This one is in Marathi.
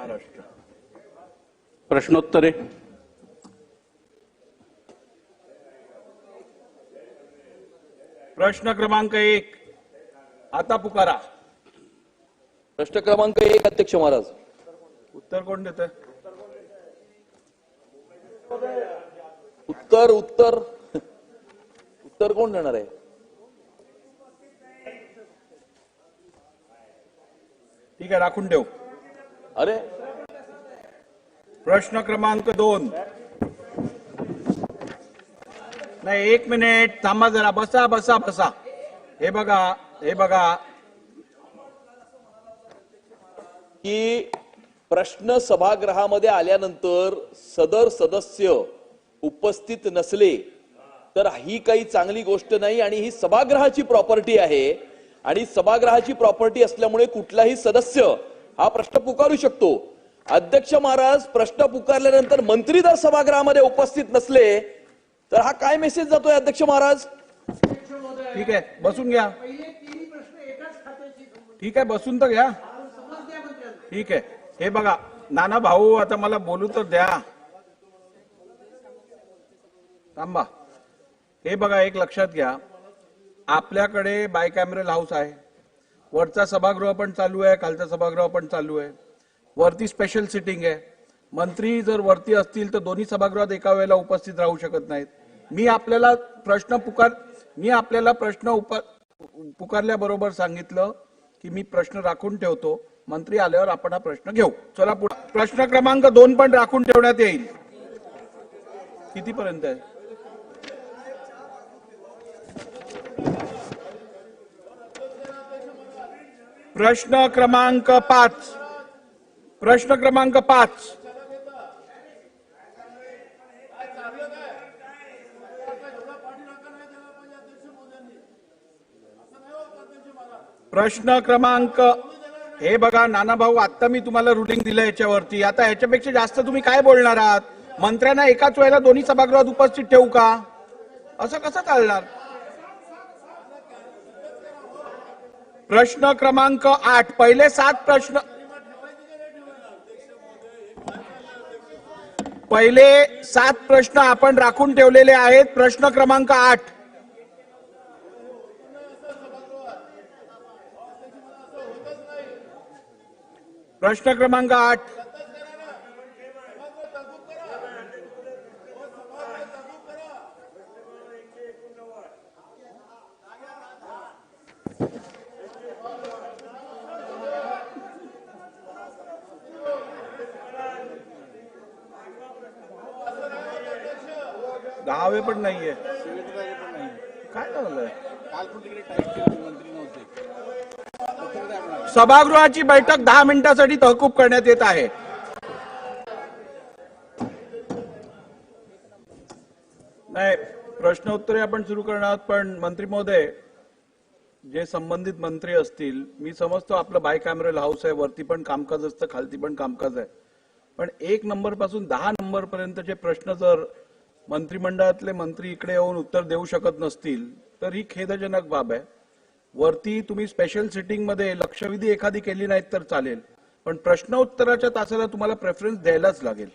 महाराष्ट्र. प्रश्नोत्तरे. प्रश्न क्रमांक 1 आता पुकारा. प्रश्न क्रमांक 1 अध्यक्ष महाराज. उत्तर कोण देत? उत्तर उत्तर उत्तर कोण देणार आहे? ठीक आहे, राखून ठेव. अरे प्रश्न क्रमांक 2. नाही, 1 मिनिट थांबा जरा. बसा बसा बसा. हे बघा की प्रश्न सभागृहामध्ये आल्यानंतर सदर सदस्य उपस्थित नसले तर ही काही चांगली गोष्ट नाही आणि ही सभागृहाची प्रॉपर्टी आहे आणि सभागृहाची प्रॉपर्टी असल्यामुळे कुठलाही सदस्य हा प्रश्न पुकारू शकतो. अध्यक्ष महाराज, प्रश्न पुकारल्यानंतर मंत्री जर सभागृहामध्ये उपस्थित नसले तर हा काय मेसेज जातोय अध्यक्ष महाराज? ठीक आहे, बसून घ्या. ठीक आहे, बसून तर घ्या. ठीक आहे. हे बघा नाना भाऊ, आता मला बोलू तर द्या. थांबा. हे बघा, एक लक्षात घ्या, आपल्याकडे बायकॅमेरल हाऊस आहे. वरचा सभागृह पण चालू आहे, खालचा सभागृह पण चालू आहे. वरती स्पेशल सिटिंग आहे. मंत्री जर वरती असतील तर दोन्ही सभागृहात एका वेळेला उपस्थित राहू शकत नाहीत. मी आपल्याला प्रश्न पुकारल्याबरोबर सांगितलं की मी प्रश्न राखून ठेवतो. मंत्री आल्यावर आपण हा प्रश्न घेऊ. चला पुढे. प्रश्न क्रमांक 2 पण राखून ठेवण्यात येईल. कितीपर्यंत आहे? प्रश्न क्रमांक 5. प्रश्न क्रमांक 5. प्रश्न क्रमांक, हे बघा नाना भाऊ, आता मी तुम्हाला रुलिंग दिलं याच्यावरती. आता ह्याच्यापेक्षा जास्त तुम्ही काय बोलणार आहात? मंत्र्यांना एकाच वेळेला दोन्ही सभागृहात उपस्थित ठेवू का? असं कसं चालणार? प्रश्न क्रमांक 8. पहिले 7 प्रश्न, पहिले 7 प्रश्न आपण राखून ठेवलेले आहेत. प्रश्न क्रमांक 8. प्रश्न क्रमांक 8. दहावे पण नाहीये. काय झालंय? सभागृहाची बैठक 10 मिनिटांसाठी तहकूब करण्यात येत आहे. नाही, प्रश्नोत्तरे आपण सुरू करणार आहोत. पण मंत्री महोदय, जे संबंधित मंत्री असतील, मी समजतो आपलं बायकॅमेरल हाऊस आहे, वरती पण कामकाज असतं, खालती पण कामकाज आहे. पण 1 नंबर पासून 10 नंबर पर्यंतचे प्रश्न जर मंत्रिमंडळातले मंत्री इकडे येऊन उत्तर देऊ शकत नसतील तर ही खेदजनक बाब आहे. वरती तुम्ही स्पेशल सिटिंग मध्ये लक्षवेधी एखादी केली नाहीत तर चालेल, पण प्रश्न उत्तराच्या तासाला तुम्हाला प्रेफरन्स द्यायलाच लागेल.